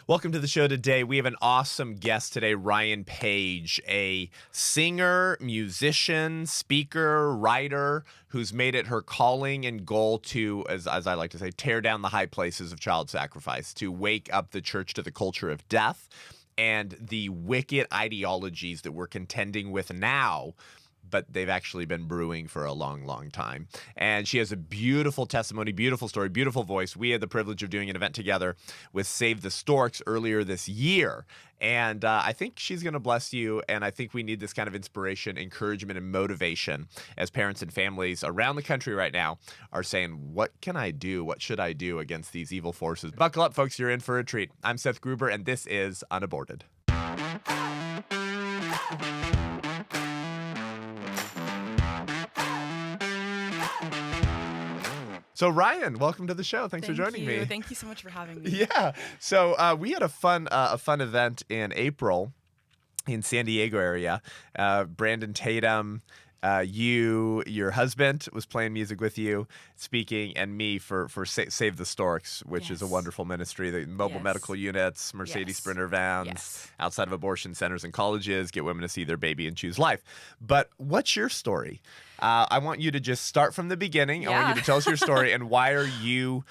Welcome to the show today. We have an awesome guest today, Rion Paige, a singer, musician, speaker, writer who's made it her calling and goal to, as I like to say, tear down the high places of child sacrifice, to wake up the church to the culture of death and the wicked ideologies that we're contending with now, but they've actually been brewing for a long, long time. And she has a beautiful testimony, beautiful story, beautiful voice. We had the privilege of doing an event together with Save the Storks earlier this year. And I think she's going to bless you. And I think we need this kind of inspiration, encouragement, and motivation as parents and families around the country right now are saying, what can I do? What should I do against these evil forces? Buckle up, folks. You're in for a treat. I'm Seth Gruber, and this is Unaborted. So Rion, welcome to the show. Thanks for joining me. Thank you so much for having me. Yeah. So we had a fun event in April in San Diego area. Brandon Tatum, your husband was playing music with you, speaking, and me for Save the Storks, which is a wonderful ministry. The mobile medical units, Mercedes Sprinter vans, outside of abortion centers and colleges, get women to see their baby and choose life. But what's your story? I want you to just start from the beginning. I want you to tell us your story and why are you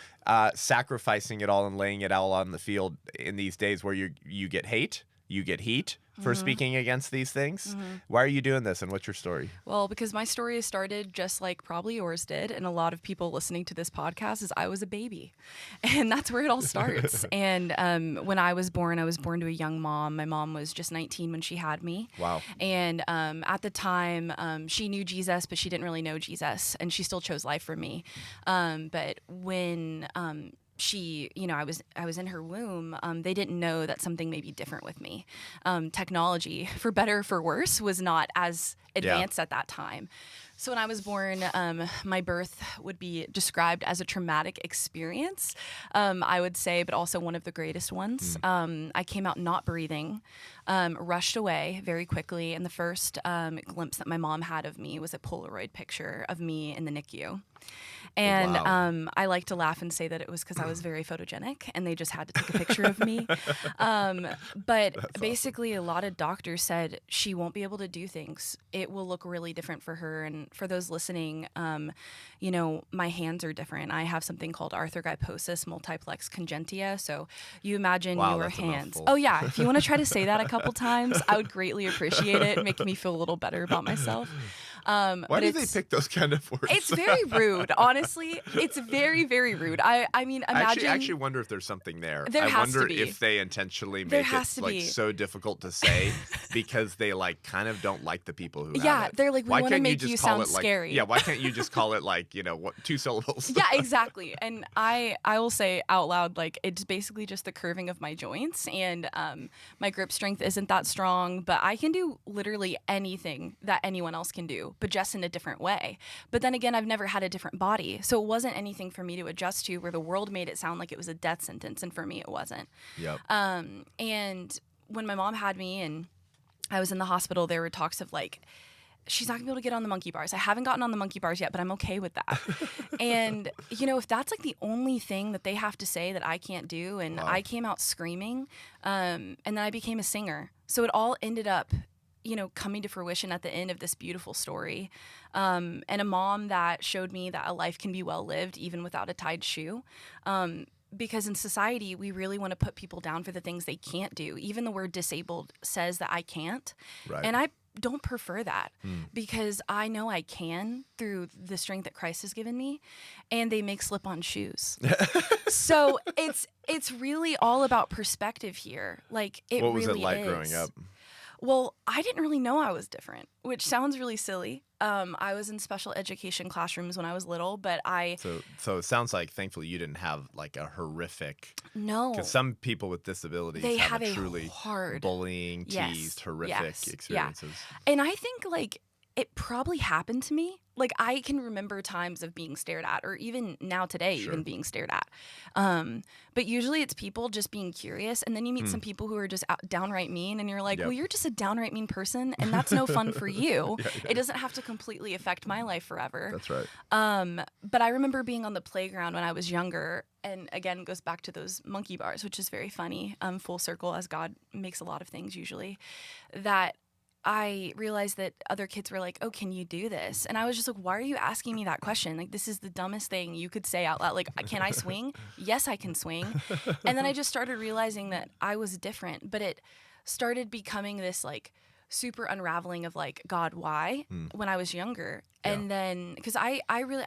sacrificing it all and laying it all on the field in these days where you get hate, you get heat for speaking against these things. Why are you doing this, and what's your story? Well, because my story has started just like probably yours did, and a lot of people listening to this podcast is I was a baby. And that's where it all starts. And when I was born to a young mom. My mom was just 19 when she had me. Wow. And at the time, she knew Jesus, but she didn't really know Jesus, and she still chose life for me. But when she, I was in her womb. They didn't know that something may be different with me. Technology, for better or for worse, was not as advanced at that time. So when I was born, my birth would be described as a traumatic experience, I would say, but also one of the greatest ones. I came out not breathing, rushed away very quickly, and the first glimpse that my mom had of me was a Polaroid picture of me in the NICU. And I like to laugh and say that it was because I was very photogenic and they just had to take a picture of me. But basically, a lot of doctors said she won't be able to do things. It will look really different for her. And for those listening, my hands are different. I have something called arthrogryposis multiplex congenita. So you imagine your hands. Oh, yeah. If you want to try to say that a couple times, I would greatly appreciate it. Make me feel a little better about myself. Why do they pick those kind of words? It's very rude, honestly. It's very, very rude. I mean, imagine. I actually wonder if there's something there. There has to be. I wonder if they intentionally make it so difficult to say because they kind of don't like the people who have it. They're like, we want to make you sound scary. Yeah, why can't you just call it 2 syllables? Yeah, exactly. And I will say out loud, it's basically just the curving of my joints, and my grip strength isn't that strong, but I can do literally anything that anyone else can do, but just in a different way. But then again, I've never had a different body, so it wasn't anything for me to adjust to, where the world made it sound like it was a death sentence, and for me it wasn't. Yep. And when my mom had me and I was in the hospital, there were talks of she's not gonna be able to get on the monkey bars. I haven't gotten on the monkey bars yet, but I'm okay with that. And if that's the only thing that they have to say that I can't do, and I came out screaming, and then I became a singer. So it all ended up coming to fruition at the end of this beautiful story. And a mom that showed me that a life can be well lived even without a tied shoe. Because in society, we really want to put people down for the things they can't do. Even the word disabled says that I can't. Right. And I don't prefer that because I know I can through the strength that Christ has given me, and they make slip-on shoes. So it's really all about perspective here. What was it like growing up? Well, I didn't really know I was different, which sounds really silly. I was in special education classrooms when I was little, but So it sounds like, thankfully, you didn't have a horrific... No. Because some people with disabilities have a truly hard... bullying, teased, horrific experiences. Yeah. And I think, it probably happened to me, like I can remember times of being stared at, or even now today, Sure. even being stared at. But usually it's people just being curious, and then you meet some people who are just downright mean, and you're like, Yep. well, you're just a downright mean person, and that's no fun for you. Yeah. It doesn't have to completely affect my life forever. That's right. But I remember being on the playground when I was younger, and again, goes back to those monkey bars, which is very funny, full circle, as God makes a lot of things usually, that I realized that other kids were like, oh, can you do this? And I was just like, why are you asking me that question? Like, this is the dumbest thing you could say out loud. Like, can I swing? Yes, I can swing. And then I just started realizing that I was different, but it started becoming this like super unraveling of like, God, why? When I was younger. Yeah. And then, because I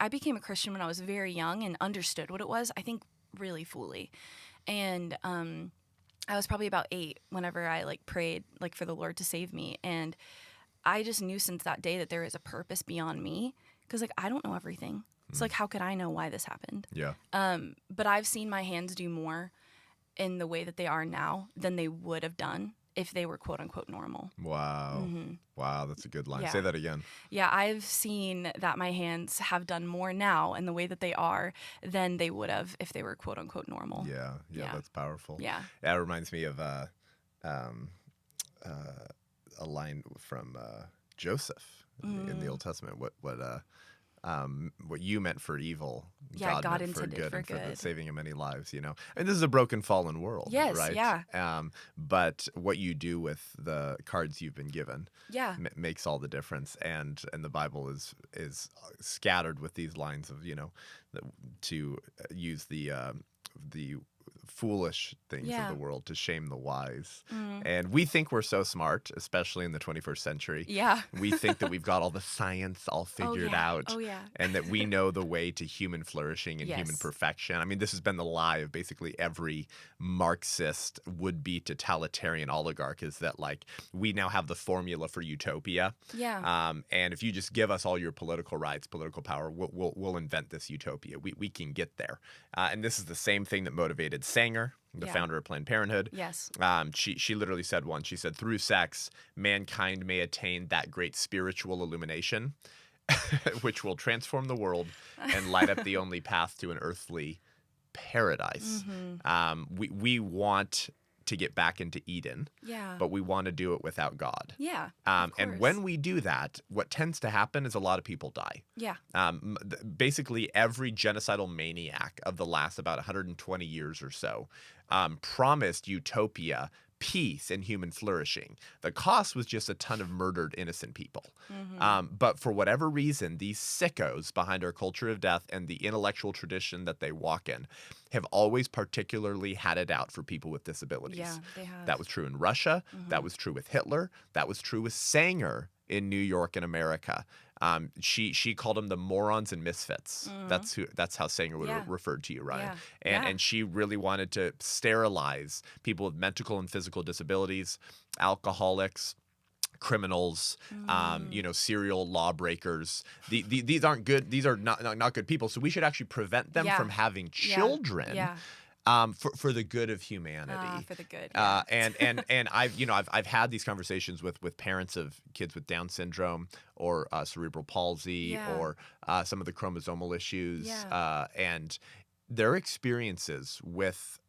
became a Christian when I was very young and understood what it was, I think really fully. And, I was probably about 8 whenever I like prayed like for the Lord to save me. And I just knew since that day that there is a purpose beyond me, because like I don't know everything. So like how could I know why this happened? Yeah. But I've seen my hands do more in the way that they are now than they would have done if they were quote unquote normal. Wow. Wow, that's a good line. Yeah. Say that again. Yeah, I've seen that my hands have done more now in the way that they are than they would have if they were quote unquote normal. Yeah, Yeah. that's powerful. Yeah. That reminds me of a line from Joseph in the Old Testament. What you meant for evil, Yeah, God meant for intended good, for and for the good. saving of many lives. You know, and this is a broken, fallen world. Yes, right? yeah. But what you do with the cards you've been given, Yeah. makes all the difference. And the Bible is scattered with these lines of, you know, to use the foolish things Yeah. of the world to shame the wise. And we think we're so smart, especially in the 21st century. Yeah. We think that we've got all the science all figured out. Oh, yeah. And that we know the way to human flourishing and human Yes. perfection. I mean, this has been the lie of basically every Marxist would-be totalitarian oligarch, is that like we now have the formula for utopia. Yeah. And if you just give us all your political rights, political power, we'll invent this utopia. We can get there. And this is the same thing that motivated Sanger, the Yeah. founder of Planned Parenthood. Yes. She literally said once, she said, through sex, mankind may attain that great spiritual illumination, which will transform the world and light up the only path to an earthly paradise. We want to get back into Eden, Yeah. but we want to do it without God. Yeah. And course. when we do that, what tends to happen is a lot of people die. Yeah. Basically, every genocidal maniac of the last about 120 years or so promised utopia, peace, and human flourishing. The cost was just a ton of murdered innocent people. But for whatever reason, these sickos behind our culture of death and the intellectual tradition that they walk in have always particularly had it out for people with disabilities. Yeah, they have. That was true in Russia. That was true with Hitler. That was true with Sanger in New York and America. She called them the morons and misfits. That's how Sanger would have referred to you, Ryan. Yeah. And she really wanted to sterilize people with mental and physical disabilities, alcoholics, criminals, serial lawbreakers. These aren't good. These are not good people. So we should actually prevent them from having children. Yeah. For the good of humanity. For the good. And I've had these conversations with parents of kids with Down syndrome or cerebral palsy or some of the chromosomal issues, and their experiences with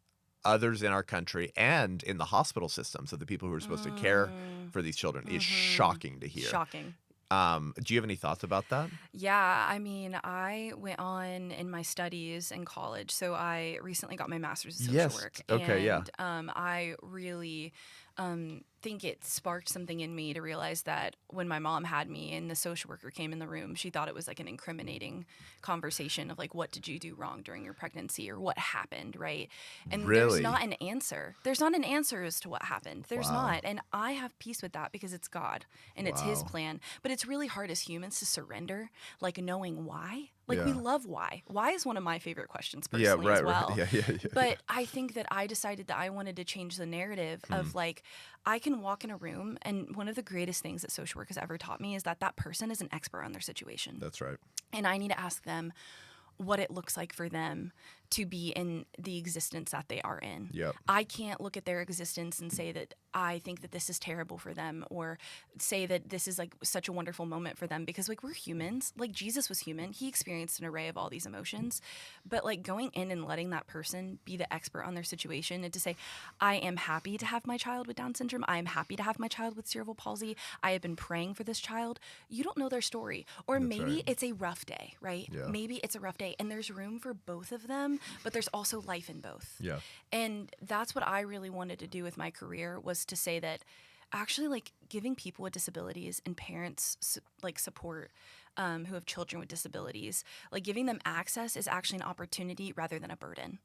others in our country and in the hospital systems of the people who are supposed to care for these children is shocking to hear. Shocking. Do you have any thoughts about that? Yeah, I mean, I went on in my studies in college. So I recently got my master's in social work. Okay, and I really think it sparked something in me to realize that when my mom had me and the social worker came in the room, she thought it was like an incriminating conversation of like, what did you do wrong during your pregnancy or what happened, right? And there's not an answer. There's not an answer as to what happened. There's not. And I have peace with that because it's God and it's his plan. But it's really hard as humans to surrender, like knowing why. Like we love why. Why is one of my favorite questions personally as well. Right. Yeah. But I think that I decided that I wanted to change the narrative of like, I can walk in a room, and one of the greatest things that social work has ever taught me is that that person is an expert on their situation. That's right. And I need to ask them what it looks like for them to be in the existence that they are in. Yep. I can't look at their existence and say that I think that this is terrible for them, or say that this is like such a wonderful moment for them, because like we're humans. Like Jesus was human. He experienced an array of all these emotions. But like going in and letting that person be the expert on their situation and to say, I am happy to have my child with Down syndrome. I am happy to have my child with cerebral palsy. I have been praying for this child. You don't know their story. Or That's maybe right. it's a rough day, right? Yeah. Maybe it's a rough day, and there's room for both of them, but there's also life in both. Yeah. And that's what I really wanted to do with my career, was to say that actually like giving people with disabilities and parents like support who have children with disabilities, like giving them access is actually an opportunity rather than a burden.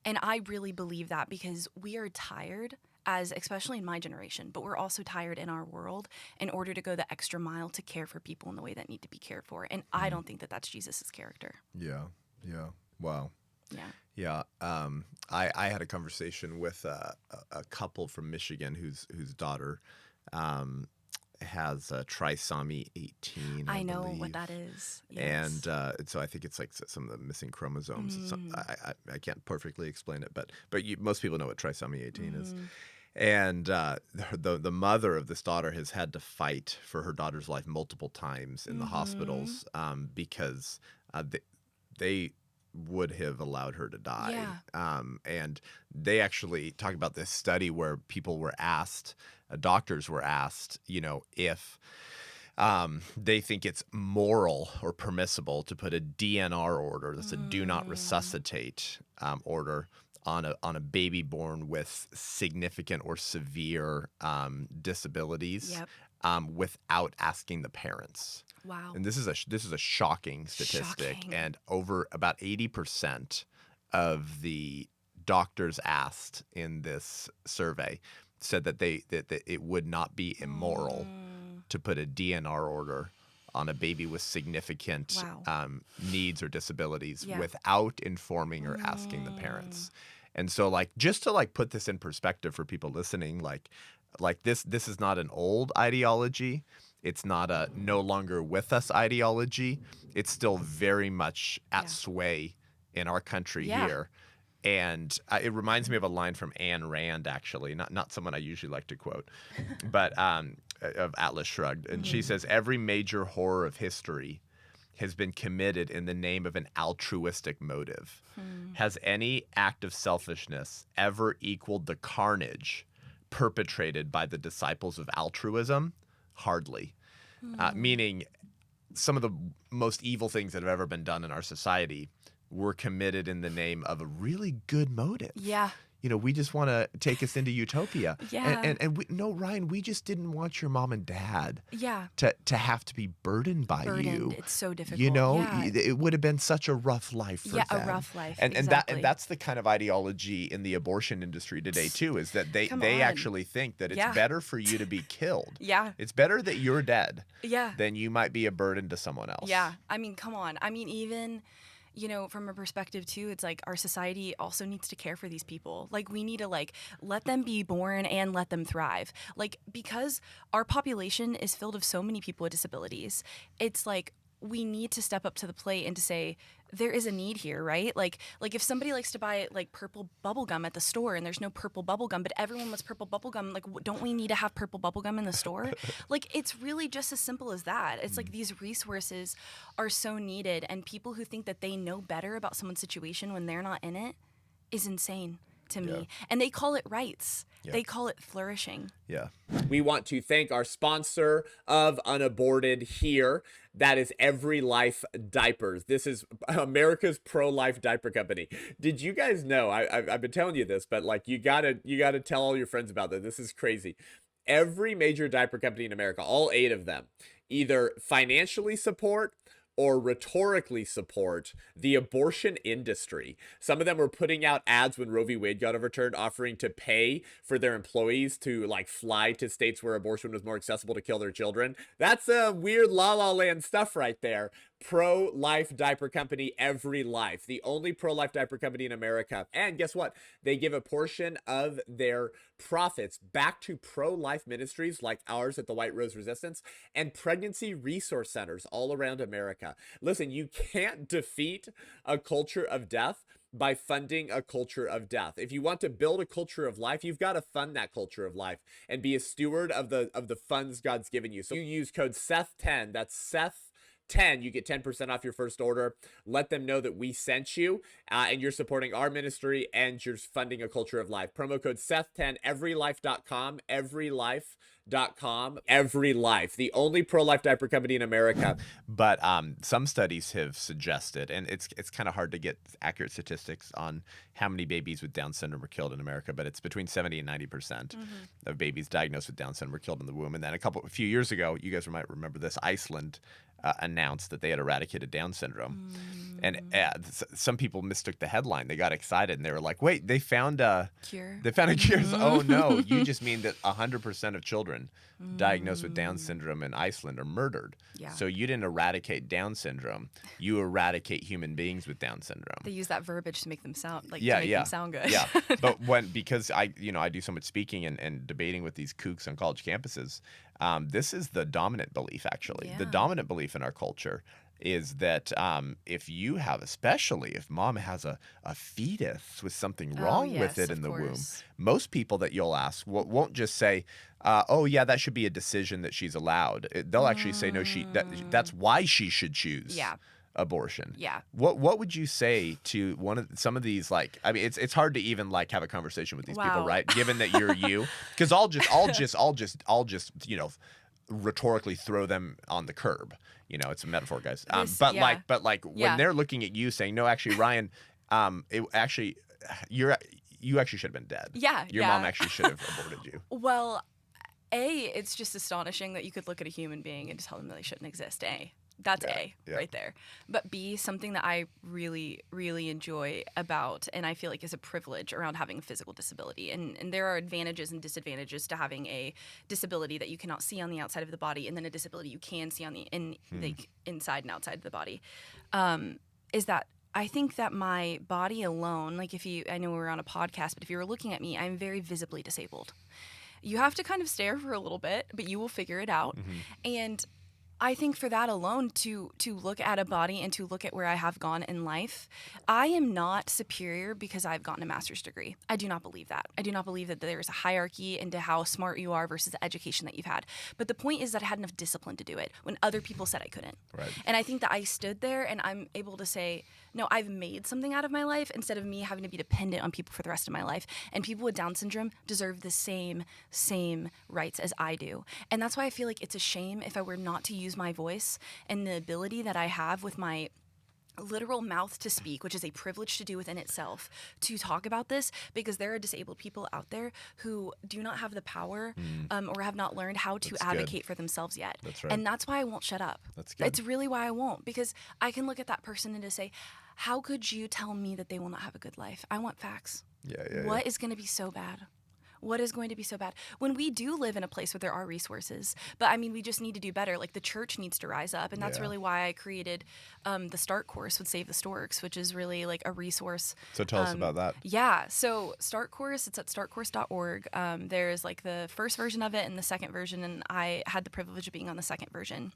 And I really believe that, because we are tired, as especially in my generation, but we're also tired in our world, in order to go the extra mile to care for people in the way that need to be cared for. And I don't think that that's Jesus's character. Yeah. Yeah. Wow. Yeah. Yeah. I had a conversation with a couple from Michigan whose daughter has trisomy 18. I know believe. what that is. Yes. And so I think it's like some of the missing chromosomes. I can't perfectly explain it, but most people know what trisomy 18 is. And the mother of this daughter has had to fight for her daughter's life multiple times in the hospitals because they would have allowed her to die. Yeah. And they actually talk about this study where people were asked, doctors were asked, if they think it's moral or permissible to put a DNR order, that's a do not resuscitate order, on a baby born with significant or severe disabilities, without asking the parents. Wow. And this is a shocking statistic. Shocking. And over about 80% of the doctors asked in this survey said that that it would not be immoral to put a DNR order on a baby with significant needs or disabilities without informing or asking the parents. And so like, just to like put this in perspective for people listening, like this is not an old ideology. It's not a no longer with us ideology. It's still very much at sway in our country here. And it reminds me of a line from Ayn Rand, actually, not someone I usually like to quote, but of Atlas Shrugged. And she says, every major horror of history has been committed in the name of an altruistic motive. Has any act of selfishness ever equaled the carnage perpetrated by the disciples of altruism? Hardly. Meaning some of the most evil things that have ever been done in our society were committed in the name of a really good motive. Yeah. We just want to take us into utopia. Yeah. And no, Ryan, we just didn't want your mom and dad Yeah. to have to be burdened by you. It's so difficult. It would have been such a rough life for them. Yeah, a rough life. And exactly. that's the kind of ideology in the abortion industry today too, is that they actually think that it's better for you to be killed. Yeah. It's better that you're dead. Yeah. Than you might be a burden to someone else. Yeah. I mean, come on. I mean, even from a perspective too, it's like our society also needs to care for these people. Like we need to like let them be born and let them thrive. Like because our population is filled with so many people with disabilities, it's like we need to step up to the plate and to say there is a need here, right? Like if somebody likes to buy like purple bubble gum at the store and there's no purple bubble gum, but everyone wants purple bubble gum, like don't we need to have purple bubble gum in the store? Like it's really just as simple as that. It's like these resources are so needed, and people who think that they know better about someone's situation when they're not in it is insane to me. And they call it rights. They call it flourishing. Yeah. We want to thank our sponsor of Unaborted here. That is Every Life Diapers. This is America's pro-life diaper company. Did you guys know? I've been telling you this, but like you gotta tell all your friends about this. This is crazy. Every major diaper company in America, all 8 of them, either financially support or rhetorically support the abortion industry. Some of them were putting out ads when Roe v. Wade got overturned, offering to pay for their employees to like fly to states where abortion was more accessible to kill their children. That's weird La La Land stuff right there. Pro-life diaper company, Every Life, the only pro-life diaper company in America. And guess what? They give a portion of their profits back to pro-life ministries like ours at the White Rose Resistance and pregnancy resource centers all around America. Listen, you can't defeat a culture of death by funding a culture of death. If you want to build a culture of life, you've got to fund that culture of life and be a steward of the funds God's given you. So you use code Seth10, that's Seth10, you get 10% off your first order. Let them know that we sent you, and you're supporting our ministry and you're funding a culture of life. Promo code Seth10, everylife.com, everylife.com, everylife, the only pro-life diaper company in America. But some studies have suggested, and it's kind of hard to get accurate statistics on how many babies with Down syndrome are killed in America, but it's between 70 and 90% of babies diagnosed with Down syndrome were killed in the womb. And then a few years ago, you guys might remember this, Iceland announced that they had eradicated Down syndrome. And some people mistook the headline. They got excited and they were like, wait, they found a cure. They found a cure. Oh, no, you just mean that 100% of children diagnosed with Down syndrome in Iceland are murdered. Yeah. So you didn't eradicate Down syndrome. You eradicate human beings with Down syndrome. They use that verbiage to make them sound like them sound good. Yeah. But because I do so much speaking and debating with these kooks on college campuses, this is the dominant belief, actually. Yeah. The dominant belief in our culture is that especially if mom has a fetus with something wrong with it in the womb, most people that you'll ask won't just say, oh, yeah, that should be a decision that she's allowed. They'll actually say, no, that's why she should choose abortion. Yeah. What would you say to some of these, like, I mean, it's hard to even like have a conversation with these people, right? Given that you're you, because I'll just rhetorically throw them on the curb. It's a metaphor, guys. When they're looking at you saying, no, actually, Ryan, you actually should have been dead. Yeah. Your mom actually should have aborted you. Well, it's just astonishing that you could look at a human being and tell them that they shouldn't exist. That's right there. But B, something that I really, really enjoy about, and I feel like is a privilege around having a physical disability. And there are advantages and disadvantages to having a disability that you cannot see on the outside of the body, and then a disability you can see on the inside and outside of the body. Is that I think that my body alone, like I know we're on a podcast, but if you were looking at me, I'm very visibly disabled. You have to kind of stare for a little bit, but you will figure it out. And I think for that alone, to look at a body and to look at where I have gone in life, I am not superior because I've gotten a master's degree. I do not believe that. I do not believe that there's a hierarchy into how smart you are versus the education that you've had. But the point is that I had enough discipline to do it when other people said I couldn't. Right. And I think that I stood there and I'm able to say, no, I've made something out of my life instead of me having to be dependent on people for the rest of my life. And people with Down syndrome deserve the same rights as I do. And that's why I feel like it's a shame if I were not to use my voice and the ability that I have with my literal mouth to speak, which is a privilege to do within itself, to talk about this, because there are disabled people out there who do not have the power or have not learned how to advocate for themselves yet. That's right. And that's why I won't shut up. That's good. It's really why I won't, because I can look at that person and just say, how could you tell me that they will not have a good life? I want facts. What is going to be so bad? What is going to be so bad? When we do live in a place where there are resources, but I mean, we just need to do better. Like the church needs to rise up. And that's really why I created the START course with Save the Storks, which is really like a resource. So tell us about that. Yeah. So START course, it's at startcourse.org. There's like the first version of it and the second version. And I had the privilege of being on the second version.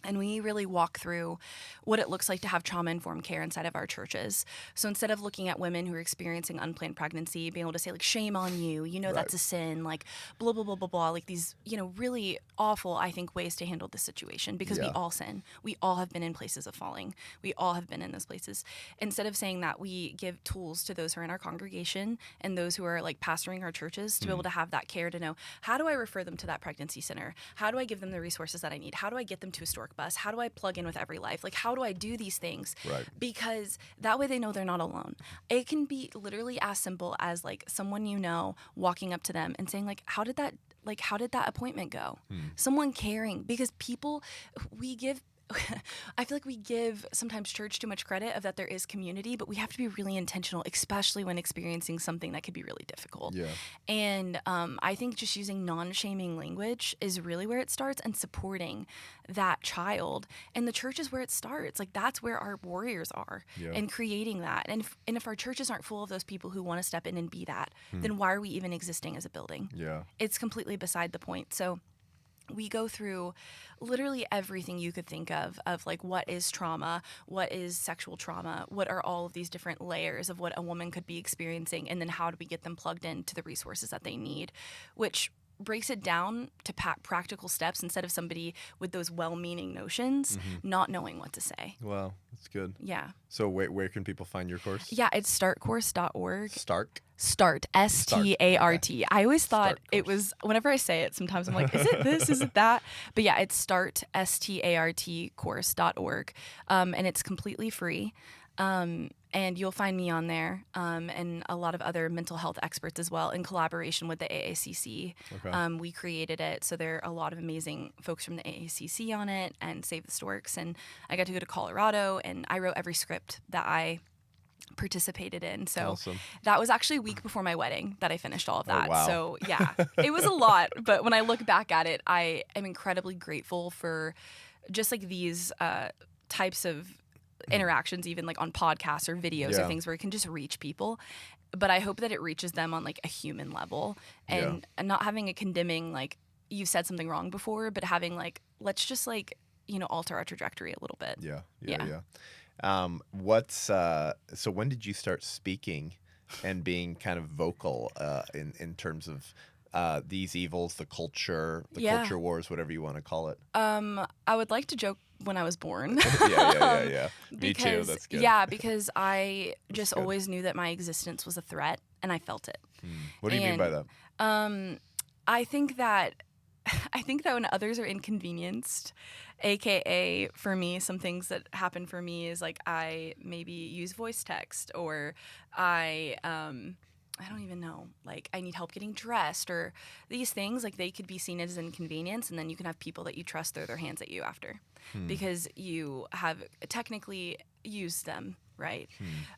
And we really walk through what it looks like to have trauma-informed care inside of our churches. So instead of looking at women who are experiencing unplanned pregnancy, being able to say, like, shame on you, that's a sin, like, blah, blah, blah, blah, blah, like these, really awful, I think, ways to handle this situation, because we all sin. We all have been in places of falling. We all have been in those places. Instead of saying that, we give tools to those who are in our congregation and those who are, like, pastoring our churches to be able to have that care to know, how do I refer them to that pregnancy center? How do I give them the resources that I need? How do I get them to a stork bus? How do I plug in with Every Life? Like, how do I do these things? Right. Because that way they know they're not alone. It can be literally as simple as like someone walking up to them and saying, like, how did that appointment go? Someone caring, because I feel like we give sometimes church too much credit of that there is community, but we have to be really intentional, especially when experiencing something that could be really difficult. Yeah. And I think just using non-shaming language is really where it starts, and supporting that child. And the church is where it starts. Like, that's where our warriors are, and creating that. And if our churches aren't full of those people who want to step in and be that, then why are we even existing as a building? Yeah. It's completely beside the point. So we go through literally everything you could think of like what is trauma, what is sexual trauma, what are all of these different layers of what a woman could be experiencing, and then how do we get them plugged into the resources that they need, which breaks it down to practical steps instead of somebody with those well-meaning notions not knowing what to say. Wow, that's good. Yeah. So where can people find your course? Yeah, it's startcourse.org. Start, Start, S-T-A-R-T. I always thought it was, whenever I say it, sometimes I'm like, is it this, is it that? But yeah, it's start, S-T-A-R-T course.org. And it's completely free. And you'll find me on there, and a lot of other mental health experts as well, in collaboration with the AACC. Okay. We created it, so there are a lot of amazing folks from the AACC on it, and Save the Storks, and I got to go to Colorado, and I wrote every script that I participated in. So Awesome. that was actually a week before my wedding that I finished all of that. Oh, wow. So yeah, it was a lot, but when I look back at it, I am incredibly grateful for just like these types of interactions, even like on podcasts or videos or things where it can just reach people. But I hope that it reaches them on like a human level, and not having a condemning, like, you said something wrong before, but having like, let's just like, alter our trajectory a little bit. Yeah. So when did you start speaking and being kind of vocal in terms of these evils, the culture wars, whatever you want to call it? I would like to joke when I was born. Yeah. Me too. Because, That's good. yeah, because I just always knew that my existence was a threat, and I felt it. What do you mean by that? I think that when others are inconvenienced, AKA for me, some things that happen for me is like I maybe use voice text, or I don't even know, like I need help getting dressed, or these things, like they could be seen as inconvenience, and then you can have people that you trust throw their hands at you after because you have technically used them, right?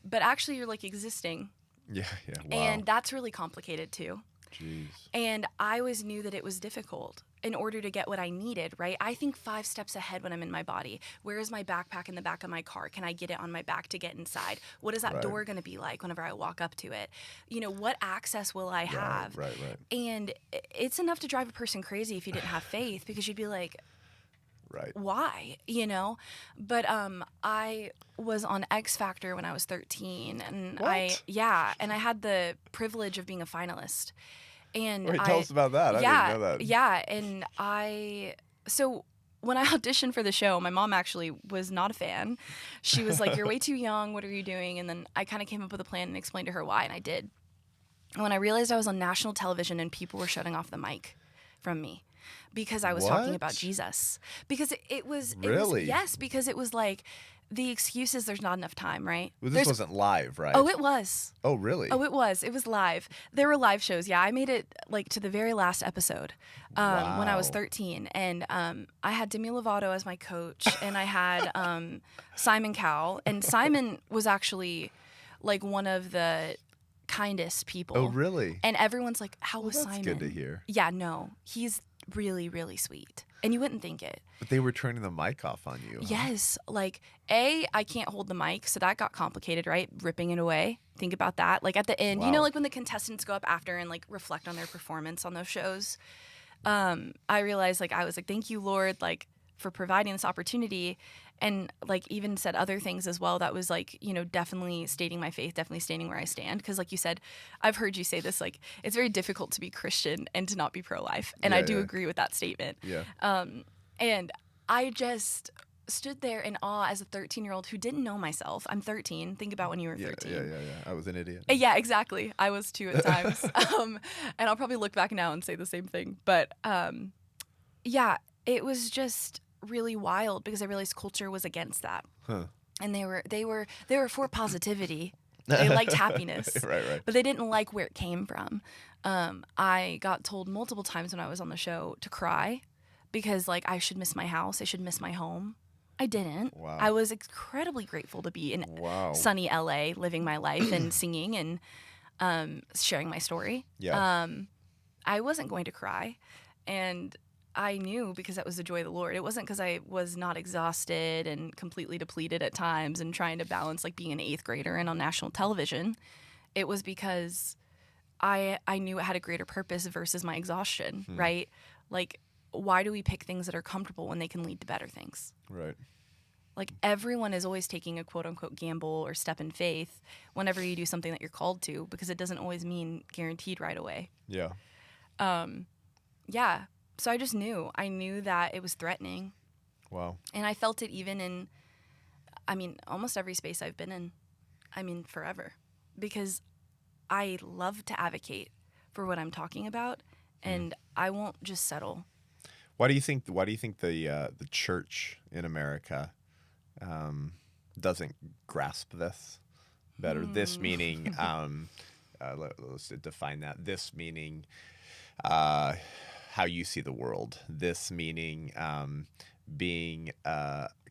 But actually you're like existing. Yeah. Wow. And that's really complicated too. Jeez. And I always knew that it was difficult in order to get what I needed, right? I think 5 steps ahead when I'm in my body. Where is my backpack in the back of my car? Can I get it on my back to get inside? What is that door going to be like whenever I walk up to it? What access will I have? Right. And it's enough to drive a person crazy if you didn't have faith, because you'd be like, why? But I was on X Factor when I was 13, and What? and I had the privilege of being a finalist. And Tell us about that. I didn't know that. Yeah, and so when I auditioned for the show, my mom actually was not a fan. She was like, "You're way too young. What are you doing?" And then I kind of came up with a plan and explained to her why, and I did. And when I realized I was on national television and people were shutting off the mic from me because I was talking about Jesus, because it was Really? Yes, because it was like the excuse is there's not enough time, right? Well, this wasn't live, right? Oh, it was. Oh, really? Oh, it was. It was live. There were live shows. Yeah, I made it like to the very last episode when I was 13. And I had Demi Lovato as my coach, and I had Simon Cowell. And Simon was actually like one of the kindest people. Oh, really? And everyone's like, how was That's Simon? good to hear. Yeah, no. He's really, really sweet. And you wouldn't think it. But they were turning the mic off on you. Huh? Yes. Like, I can't hold the mic, so that got complicated, right? Ripping it away. Think about that. Like at the end, like when the contestants go up after and like reflect on their performance on those shows, I realized I was like, thank you, Lord, like for providing this opportunity. And like even said other things as well that was like, definitely stating my faith, definitely stating where I stand. Because like you said, I've heard you say this, like it's very difficult to be Christian and to not be pro-life. And I do agree with that statement. Yeah. And I just stood there in awe as a 13-year-old who didn't know myself. I'm 13. Think about when you were 13. Yeah. I was an idiot. Yeah, exactly. I was too at times. And I'll probably look back now and say the same thing. But it was just really wild because I realized culture was against that. Huh. And they were for positivity. They liked happiness. Right. But they didn't like where it came from. I got told multiple times when I was on the show to cry because like I should miss my house, I should miss my home. I didn't. Wow. I was incredibly grateful to be in sunny LA living my life and singing and sharing my story. Yeah. I wasn't going to cry, and I knew because that was the joy of the Lord. It wasn't because I was not exhausted and completely depleted at times and trying to balance like being an 8th grader and on national television. It was because I knew it had a greater purpose versus my exhaustion, right? Like why do we pick things that are comfortable when they can lead to better things? Right. Like, everyone is always taking a quote-unquote gamble or step in faith whenever you do something that you're called to, because it doesn't always mean guaranteed right away. Yeah. Yeah. So I just knew. I knew that it was threatening. Wow. And I felt it even in, almost every space I've been in. Forever. Because I love to advocate for what I'm talking about, and I won't just settle. Why do you think the church in America doesn't grasp this better? This meaning, let's define that. This meaning how you see the world. This meaning being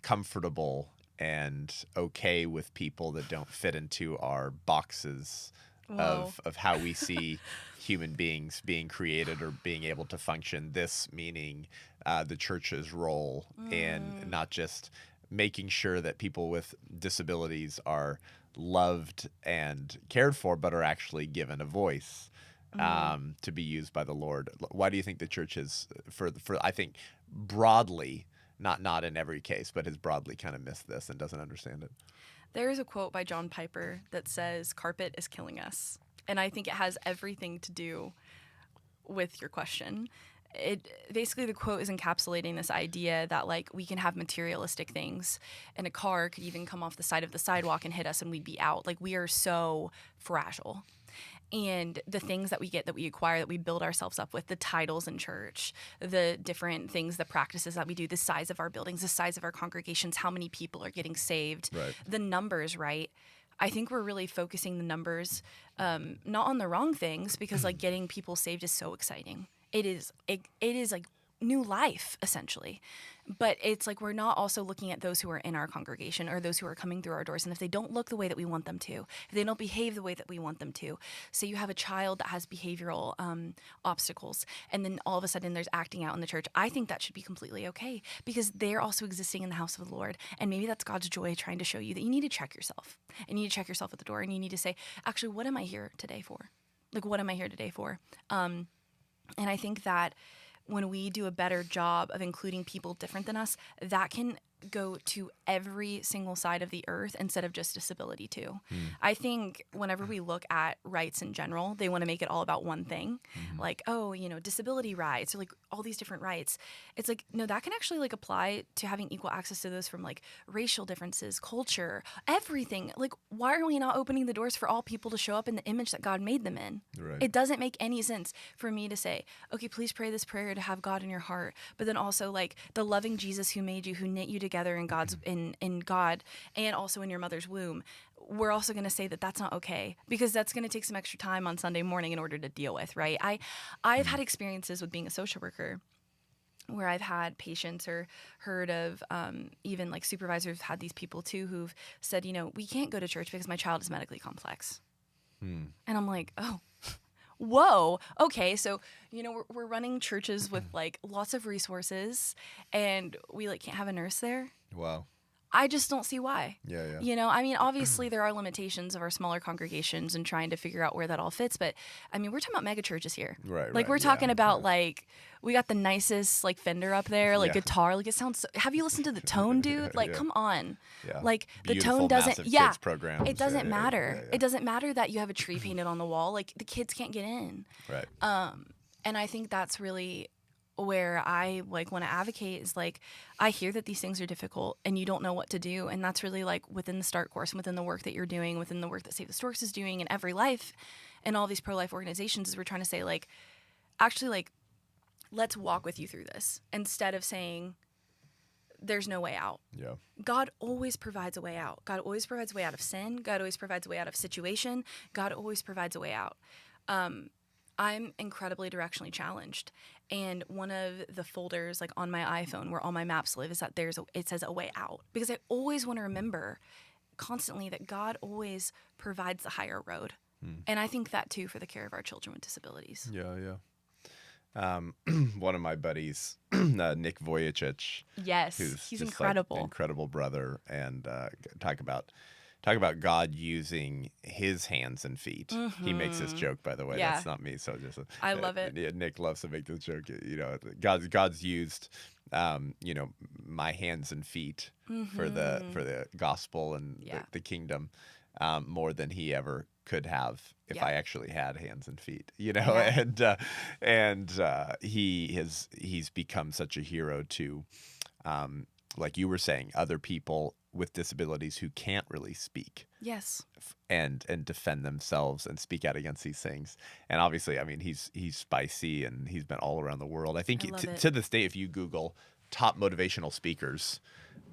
comfortable and okay with people that don't fit into our boxes of how we see human beings being created or being able to function. This meaning the church's role in not just making sure that people with disabilities are loved and cared for, but are actually given a voice to be used by the Lord. Why do you think the church is, for I think broadly, not in every case, but has broadly kind of missed this and doesn't understand it? There is a quote by John Piper that says, "Carpet is killing us." And I think it has everything to do with your question. It basically, the quote is encapsulating this idea that, like, we can have materialistic things, and a car could even come off the side of the sidewalk and hit us and we'd be out. Like, we are so fragile. And the things that we get, that we acquire, that we build ourselves up with, the titles in church, the different things, the practices that we do, the size of our buildings, the size of our congregations, how many people are getting saved, the numbers, right? I think we're really focusing the numbers not on the wrong things, because, like, getting people saved is so exciting. It is like new life, essentially. But it's like, we're not also looking at those who are in our congregation or those who are coming through our doors. And if they don't look the way that we want them to, if they don't behave the way that we want them to, so you have a child that has behavioral obstacles, and then all of a sudden there's acting out in the church, I think that should be completely okay, because they're also existing in the house of the Lord. And maybe that's God's joy trying to show you that you need to check yourself. And you need to check yourself at the door, and you need to say, actually, what am I here today for? Like, what am I here today for? And I think that when we do a better job of including people different than us, that can go to every single side of the earth instead of just disability too. I think whenever we look at rights in general, they want to make it all about one thing. Like, oh, disability rights, or like all these different rights. It's like, no, that can actually like apply to having equal access to those from like racial differences, culture, everything. Like, why are we not opening the doors for all people to show up in the image that God made them in? Right. It doesn't make any sense for me to say, okay, please pray this prayer to have God in your heart, but then also like the loving Jesus who made you, who knit you together in God's in God, and also in your mother's womb. We're also going to say that that's not okay, because that's going to take some extra time on Sunday morning in order to deal with, right? I've had experiences with being a social worker where I've had patients or heard of even like supervisors had these people too who've said, we can't go to church because my child is medically complex. And I'm like, oh, whoa, okay, so we're running churches with like lots of resources, and we like can't have a nurse there. Wow. I just don't see why. Yeah. Obviously there are limitations of our smaller congregations and trying to figure out where that all fits, but we're talking about mega churches here. Right. Like, we're talking about like, we got the nicest like Fender up there, like guitar, like it sounds so, have you listened to the tone, dude? Like, come on. Yeah. Like, Beautiful, the tone doesn't, kids programs. It doesn't matter. Yeah. It doesn't matter that you have a tree painted on the wall. Like, the kids can't get in. Right. And I think that's really where I like want to advocate, is like, I hear that these things are difficult and you don't know what to do. And that's really like within the START course and within the work that you're doing, within the work that Save the Storks is doing in every life and all these pro-life organizations, is we're trying to say like, actually, like, let's walk with you through this instead of saying there's no way out. Yeah. God always provides a way out. God always provides a way out of sin. God always provides a way out of situation. God always provides a way out. I'm incredibly directionally challenged. And one of the folders like on my iPhone where all my maps live is that it says a way out, because I always want to remember constantly that God always provides the higher road. And I think that too for the care of our children with disabilities. Yeah. One of my buddies, Nick Vujicic. Yes, who's he's just incredible. Like, incredible brother, and talk about Talk about God using his hands and feet. He makes this joke, by the way. Yeah. That's not me. So just I love it. Yeah, Nick loves to make this joke. God's used, my hands and feet for the gospel and the kingdom more than he ever could have if I actually had hands and feet. He's become such a hero to, like you were saying, other people with disabilities who can't really speak. Yes. And defend themselves and speak out against these things. And obviously, I mean, he's spicy and he's been all around the world. I think to this day, if you Google top motivational speakers,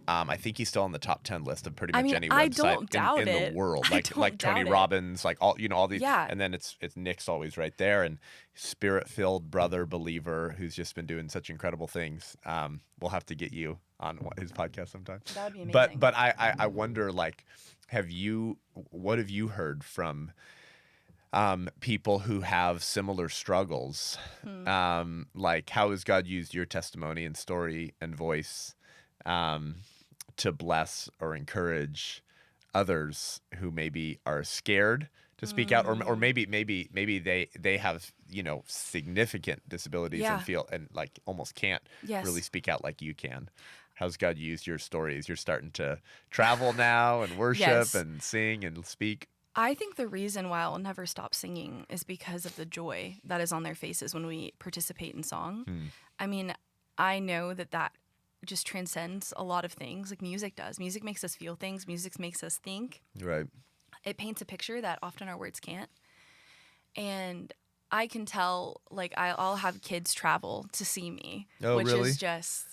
I think he's still on the top 10 list of pretty much any website in the world. Like Tony Robbins, like all these. Yeah. And then it's Nick's always right there, and spirit-filled brother believer who's just been doing such incredible things. We'll have to get you on his podcast sometime. That would be amazing. But I wonder, like, what have you heard from people who have similar struggles? Like, how has God used your testimony and story and voice to bless or encourage others who maybe are scared to speak out, or maybe they have significant disabilities and feel and like almost can't really speak out like you can? How's God used your stories? You're starting to travel now and worship and sing and speak. I think the reason why I'll never stop singing is because of the joy that is on their faces when we participate in song. I mean, I know that just transcends a lot of things, like music does. Music makes us feel things. Music makes us think. Right. It paints a picture that often our words can't. And I can tell, like, I'll have kids travel to see me, which is just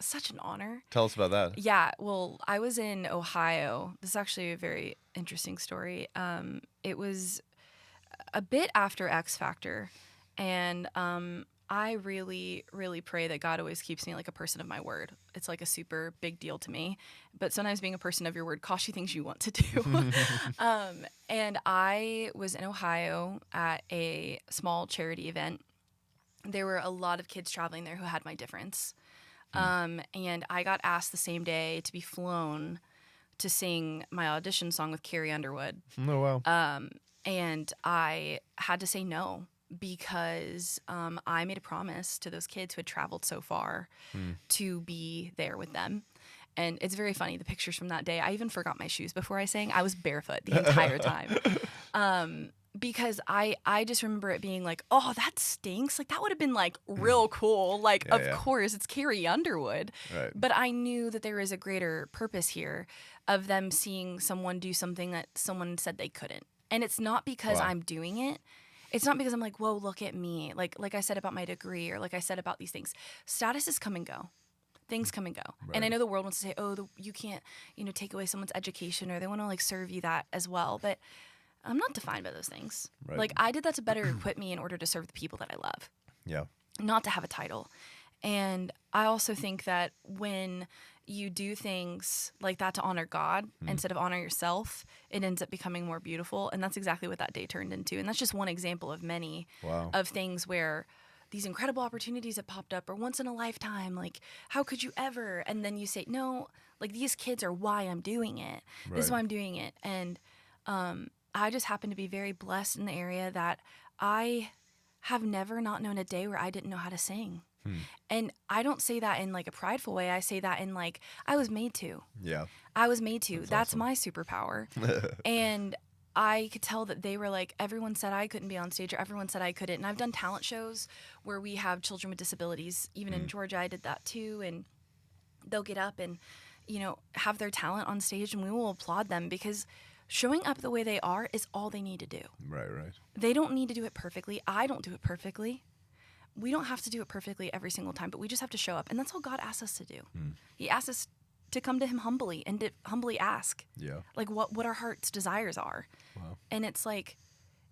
such an honor. Tell us about that. Yeah, well, I was in Ohio. This is actually a very interesting story. It was a bit after X Factor, and I really, really pray that God always keeps me like a person of my word. It's like a super big deal to me. But sometimes being a person of your word costs you things you want to do. And I was in Ohio at a small charity event. There were a lot of kids traveling there who had my difference. And I got asked the same day to be flown to sing my audition song with Carrie Underwood. Oh, wow. And I had to say no because I made a promise to those kids who had traveled so far to be there with them. And it's very funny, the pictures from that day. I even forgot my shoes before I sang. I was barefoot the entire time. Because I just remember it being like, oh, that stinks. Like, that would have been, like, real cool. Like, of course, it's Carrie Underwood. Right. But I knew that there is a greater purpose here of them seeing someone do something that someone said they couldn't. And it's not because I'm doing it. It's not because I'm like, whoa, look at me. Like I said about my degree, or like I said about these things. Statuses come and go. Things come and go. Right. And I know the world wants to say, oh, you can't, take away someone's education, or they want to, like, serve you that as well. But I'm not defined by those things. Right. Like, I did that to better equip me in order to serve the people that I love. Yeah. Not to have a title. And I also think that when you do things like that to honor God instead of honor yourself, it ends up becoming more beautiful. And that's exactly what that day turned into. And that's just one example of many of things where these incredible opportunities have popped up, or once in a lifetime, like, how could you ever? And then you say, no, like, these kids are why I'm doing it. Right. This is why I'm doing it. And I just happen to be very blessed in the area that I have never not known a day where I didn't know how to sing. And I don't say that in, like, a prideful way. I say that in, like, I was made to. Yeah. I was made to. That's awesome. My superpower. And I could tell that they were like, everyone said I couldn't be on stage, or everyone said I couldn't. And I've done talent shows where we have children with disabilities. Even in Georgia, I did that too. And they'll get up and, have their talent on stage, and we will applaud them because showing up the way they are is all they need to do. Right. They don't need to do it perfectly. I don't do it perfectly. We don't have to do it perfectly every single time, but we just have to show up. And that's what God asks us to do. He asks us to come to him humbly and to humbly ask, like, what our heart's desires are. Wow. And it's like,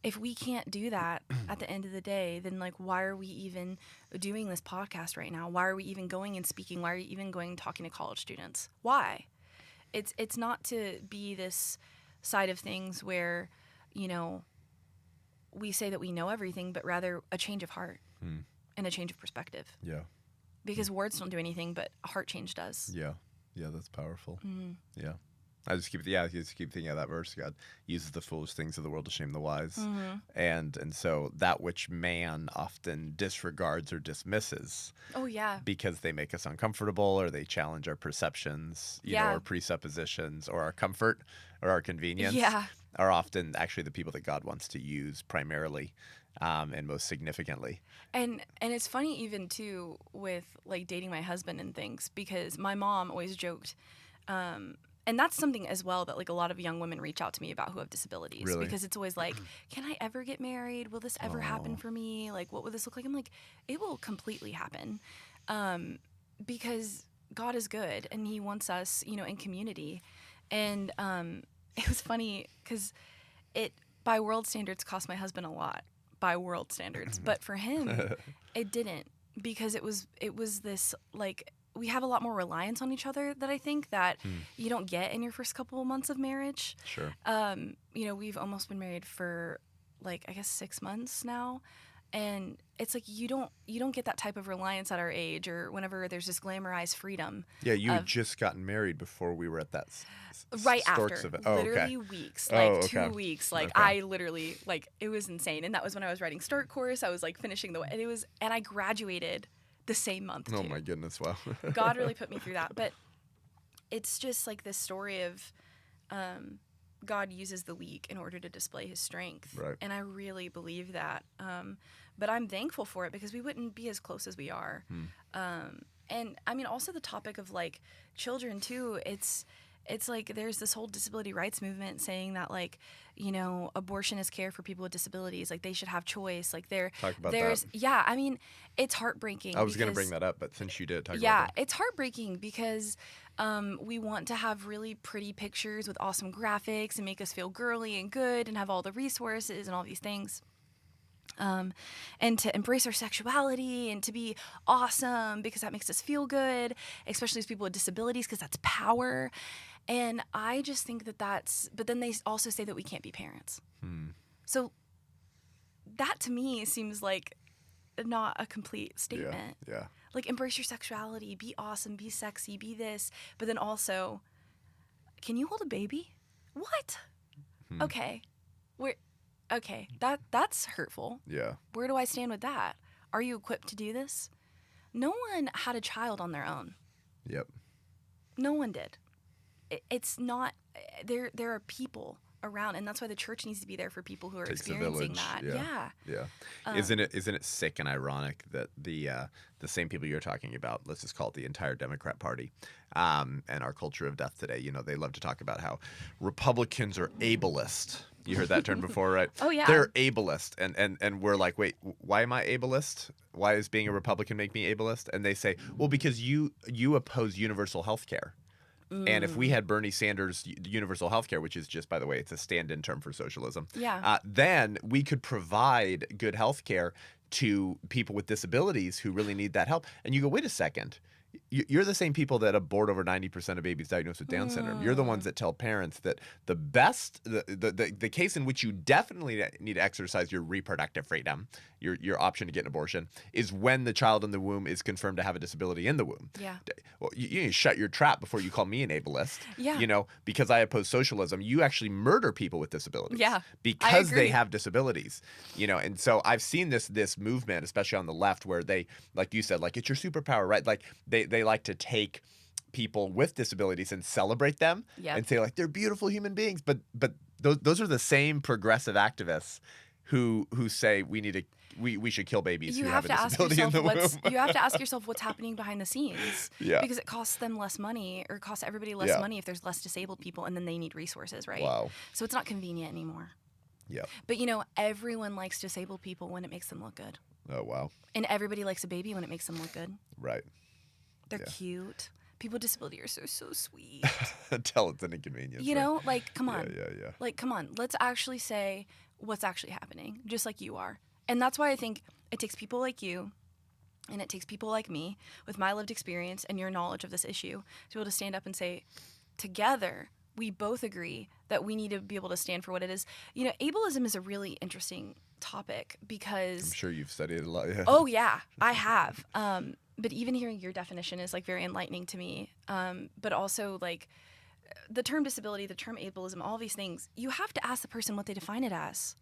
if we can't do that at the end of the day, then, like, why are we even doing this podcast right now? Why are we even going and speaking? Why are you even going and talking to college students? Why? It's not to be this side of things where, we say that we know everything, but rather a change of heart and a change of perspective. Yeah. Because words don't do anything, but a heart change does. Yeah. Yeah, that's powerful. Yeah. I just keep thinking of that verse. God uses the foolish things of the world to shame the wise, and so that which man often disregards or dismisses. Oh yeah. Because they make us uncomfortable, or they challenge our perceptions, you know, our presuppositions, or our comfort, or our convenience. Yeah. Are often actually the people that God wants to use primarily, and most significantly. And it's funny even too with like dating my husband and things, because my mom always joked. And that's something as well that like a lot of young women reach out to me about who have disabilities. Really? Because it's always like, can I ever get married? Will this ever happen for me? Like, what would this look like? I'm like, it will completely happen, because God is good and He wants us, you know, in community. And it was funny because it, by world standards, cost my husband a lot. By world standards, but for him, it didn't, because it was this like, we have a lot more reliance on each other that I think that you don't get in your first couple of months of marriage. Sure. You know, we've almost been married for like, I guess 6 months now. And it's like you don't get that type of reliance at our age, or whenever there's this glamorized freedom. Yeah, you had just gotten married before we were at that right Storks after, event. Oh, literally okay. weeks, like okay. 2 weeks. Like Okay. I literally, like, it was insane. And that was when I was writing Start course. I was like finishing and I graduated the same month Oh too. my goodness! Wow. God really put me through that. But it's just like this story of God uses the weak in order to display His strength. Right. And I really believe that. But I'm thankful for it, because we wouldn't be as close as we are. And I mean, also the topic of like children too. It's like there's this whole disability rights movement saying that, like, you know, abortion is care for people with disabilities. Like, they should have choice. Like, Talk about there's that. Yeah, I mean, it's heartbreaking. I was going to bring that up, but since you did, talk about Yeah, that. it's heartbreaking because we want to have really pretty pictures with awesome graphics and make us feel girly and good and have all the resources and all these things. And to embrace our sexuality and to be awesome, because that makes us feel good, especially as people with disabilities, because that's power. And I just think but then they also say that we can't be parents. So that to me seems like not a complete statement. Yeah. Like, embrace your sexuality, be awesome, be sexy, be this, but then also, can you hold a baby? What? Okay. Okay, that's hurtful. Yeah. Where do I stand with that? Are you equipped to do this? No one had a child on their own. Yep. No one did. It's not, there are people around, and that's why the church needs to be there for people who are Takes a experiencing village. that. Yeah. Isn't it sick and ironic that the same people you're talking about, let's just call it the entire Democrat Party, and our culture of death today, you know, they love to talk about how Republicans are ableist. You heard that term before, right? Oh, yeah. They're ableist. And we're like, wait, why am I ableist? Why does being a Republican make me ableist? And they say, well, because you oppose universal health care. And if we had Bernie Sanders' universal health care, which is just, by the way, it's a stand-in term for socialism, then we could provide good health care to people with disabilities who really need that help. And you go, wait a second. You're the same people that abort over 90% of babies diagnosed with Down syndrome. You're the ones that tell parents that the case in which you definitely need to exercise your reproductive freedom, your option to get an abortion, is when the child in the womb is confirmed to have a disability in the womb. Yeah. Well, you need to shut your trap before you call me an ableist. Yeah. You know, because I oppose socialism, you actually murder people with disabilities. Yeah, Because I they agree. have disabilities. You know, and so I've seen this movement, especially on the left, where they, like you said, like, it's your superpower, right? Like they like to take people with disabilities and celebrate them and say, like, they're beautiful human beings. But those are the same progressive activists who say we should kill babies who have a disability in the womb. You have to ask yourself what's happening behind the scenes. Yeah. Because it costs them less money, or costs everybody less money if there's less disabled people, and then they need resources, right? Wow. So it's not convenient anymore. Yep. But you know, everyone likes disabled people when it makes them look good. Oh, wow. And everybody likes a baby when it makes them look good. Right. They're cute. People with disability are so sweet. Tell it's an inconvenience. You right? know, like, come on. Yeah. Like, come on. Let's actually say what's actually happening, just like you are. And that's why I think it takes people like you, and it takes people like me with my lived experience and your knowledge of this issue to be able to stand up and say, together, we both agree that we need to be able to stand for what it is. You know, ableism is a really interesting topic because... I'm sure you've studied it a lot. Yeah. Oh, yeah, I have. But even hearing your definition is, like, very enlightening to me. But also, like, the term disability, the term ableism, all these things, you have to ask the person what they define it as.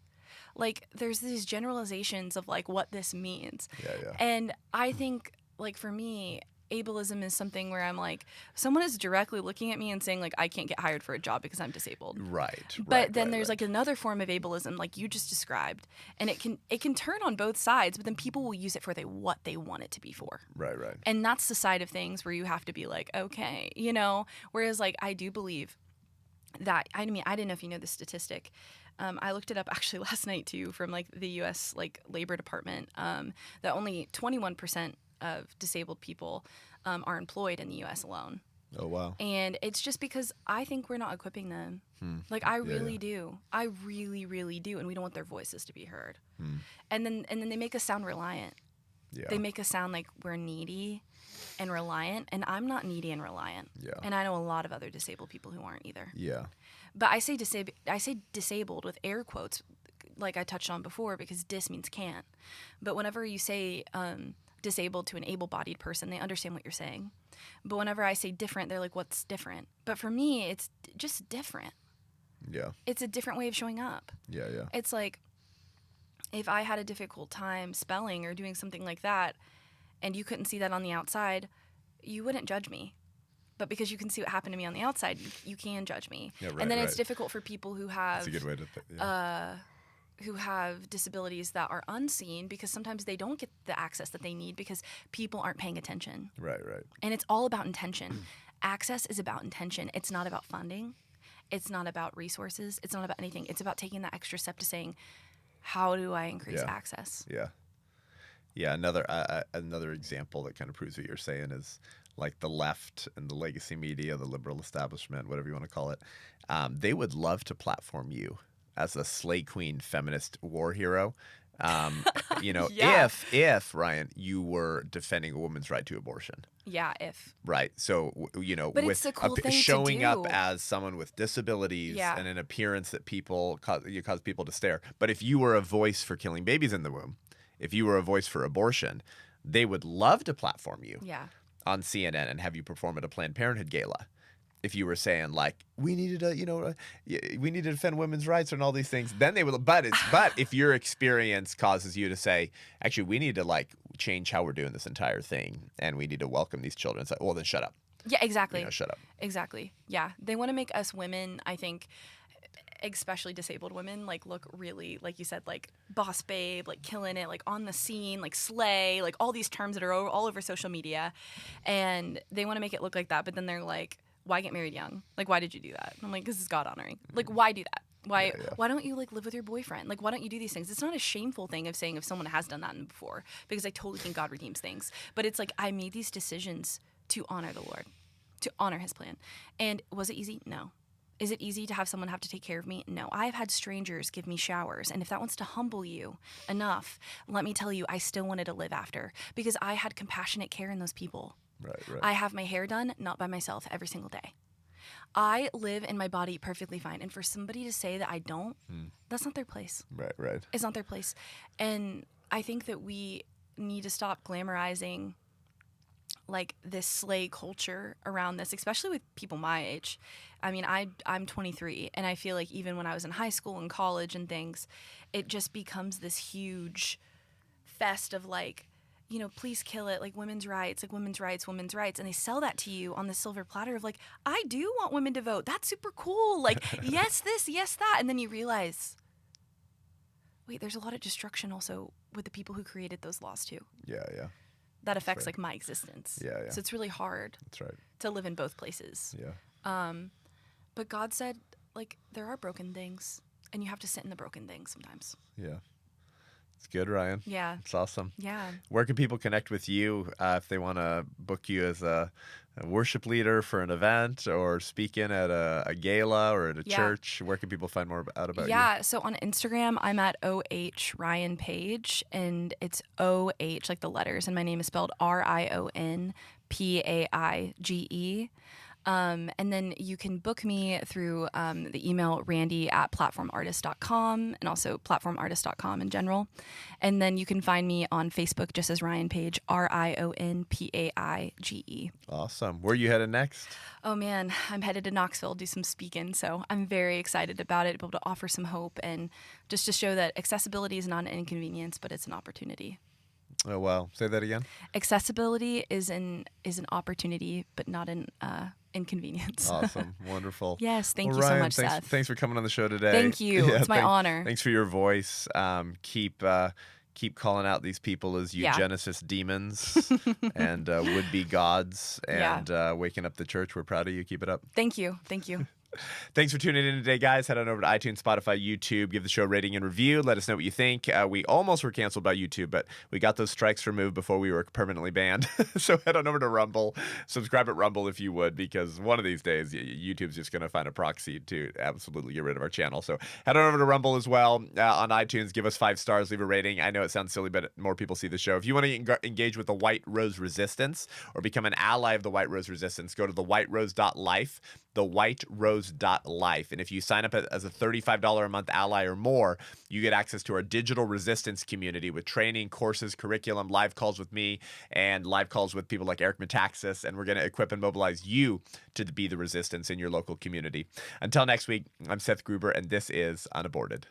Like, there's these generalizations of like what this means. Yeah. And I think, like, for me, ableism is something where I'm like, someone is directly looking at me and saying like, I can't get hired for a job because I'm disabled. Right. But then there's like another form of ableism, like you just described, and it can turn on both sides. But then people will use it for what they want it to be for. Right. And that's the side of things where you have to be like, okay, you know. Whereas like I do believe that, I mean, I didn't know if you know this statistic. I looked it up actually last night too from like the U.S. like Labor Department, that only 21% of disabled people are employed in the U.S. alone. Oh, wow. And it's just because I think we're not equipping them. Like, I really do. I really, really do. And we don't want their voices to be heard. And then they make us sound reliant. Yeah. They make us sound like we're needy and reliant. And I'm not needy and reliant. Yeah. And I know a lot of other disabled people who aren't either. Yeah. But I say disabled with air quotes, like I touched on before, because dis means can't. But whenever you say disabled to an able-bodied person, they understand what you're saying. But whenever I say different, they're like, what's different? But for me, it's just different. Yeah. It's a different way of showing up. Yeah. It's like, if I had a difficult time spelling or doing something like that, and you couldn't see that on the outside, you wouldn't judge me. But because you can see what happened to me on the outside, you can judge me. Yeah, right, and then it's difficult for people who have... That's a good way to think. Yeah. Who have disabilities that are unseen, because sometimes they don't get the access that they need because people aren't paying attention. Right. And it's all about intention. Access is about intention. It's not about funding. It's not about resources. It's not about anything. It's about taking that extra step to saying, how do I increase access? Yeah. Another example that kind of proves what you're saying is like the left and the legacy media, the liberal establishment, whatever you want to call it. They would love to platform you as a slay queen feminist war hero. If Ryan, you were defending a woman's right to abortion. Yeah, if. Right. So, but with it's a cool thing showing to do. up as someone with disabilities and an appearance that you cause people to stare. But if you were a voice for killing babies in the womb, if you were a voice for abortion, they would love to platform you on CNN and have you perform at a Planned Parenthood gala. If you were saying like we needed we need to defend women's rights and all these things, then they would. But if your experience causes you to say, actually, we need to like change how we're doing this entire thing, and we need to welcome these children. It's like, well, then shut up. Yeah, exactly. Shut up. Exactly. Yeah, they want to make us women, I think, especially disabled women, like look really, like you said, like boss babe, like killing it, like on the scene, like slay, like all these terms that are all over social media, and they want to make it look like that. But then they're like, why get married young? Like, why did you do that? And I'm like, this is God honoring. Like, why do that? Why don't you like live with your boyfriend? Like, why don't you do these things? It's not a shameful thing of saying if someone has done that before, because I totally think God redeems things. But it's like, I made these decisions to honor the Lord, to honor his plan. And was it easy? No. Is it easy to have someone have to take care of me? No. I've had strangers give me showers. And if that wants to humble you enough, let me tell you, I still wanted to live after, because I had compassionate care in those people. Right. I have my hair done, not by myself, every single day. I live in my body perfectly fine. And for somebody to say that I don't, that's not their place. Right. It's not their place. And I think that we need to stop glamorizing like this slay culture around this, especially with people my age. I mean, I'm 23, and I feel like even when I was in high school and college and things, it just becomes this huge fest of like, please kill it, like women's rights, women's rights. And they sell that to you on the silver platter of like, I do want women to vote. That's super cool. Like, yes, this, yes, that. And then you realize, wait, there's a lot of destruction also with the people who created those laws too. Yeah. That affects like my existence. Yeah. So it's really hard to live in both places. Yeah. But God said, like, there are broken things, and you have to sit in the broken things sometimes. Yeah. It's good, Ryan. Yeah. It's awesome. Yeah. Where can people connect with you if they want to book you as a worship leader for an event or speak in at a gala or at a church? Where can people find more out about you? Yeah. So on Instagram, I'm at OH Rion Paige, and it's OH, like the letters, and my name is spelled RionPaige. And then you can book me through the email randy@platformartist.com and also platformartist.com in general. And then you can find me on Facebook just as Rion Paige, RionPaige. Awesome. Where are you headed next? Oh man, I'm headed to Knoxville to do some speaking, so I'm very excited about it, to be able to offer some hope and just to show that accessibility is not an inconvenience, but it's an opportunity. Oh, wow. Say that again. Accessibility is an opportunity, but not an inconvenience. Awesome. Wonderful. Yes, thank you Ryan, so much, thanks, Seth. Thanks for coming on the show today. Thank you. It's my honor. Thanks for your voice. Keep calling out these people as eugenicist demons and would-be gods and waking up the church. We're proud of you. Keep it up. Thank you. Thank you. Thanks for tuning in today, guys. Head on over to iTunes, Spotify, YouTube. Give the show a rating and review. Let us know what you think. We almost were canceled by YouTube, but we got those strikes removed before we were permanently banned. So head on over to Rumble. Subscribe at Rumble if you would, because one of these days, YouTube's just going to find a proxy to absolutely get rid of our channel. So head on over to Rumble as well. On iTunes, give us 5 stars, leave a rating. I know it sounds silly, but more people see the show. If you want to engage with the White Rose Resistance or become an ally of the White Rose Resistance, go to thewhiterose.life. thewhiterose.life. And if you sign up as a $35 a month ally or more, you get access to our digital resistance community with training, courses, curriculum, live calls with me, and live calls with people like Eric Metaxas. And we're going to equip and mobilize you to be the resistance in your local community. Until next week, I'm Seth Gruber, and this is Unaborted.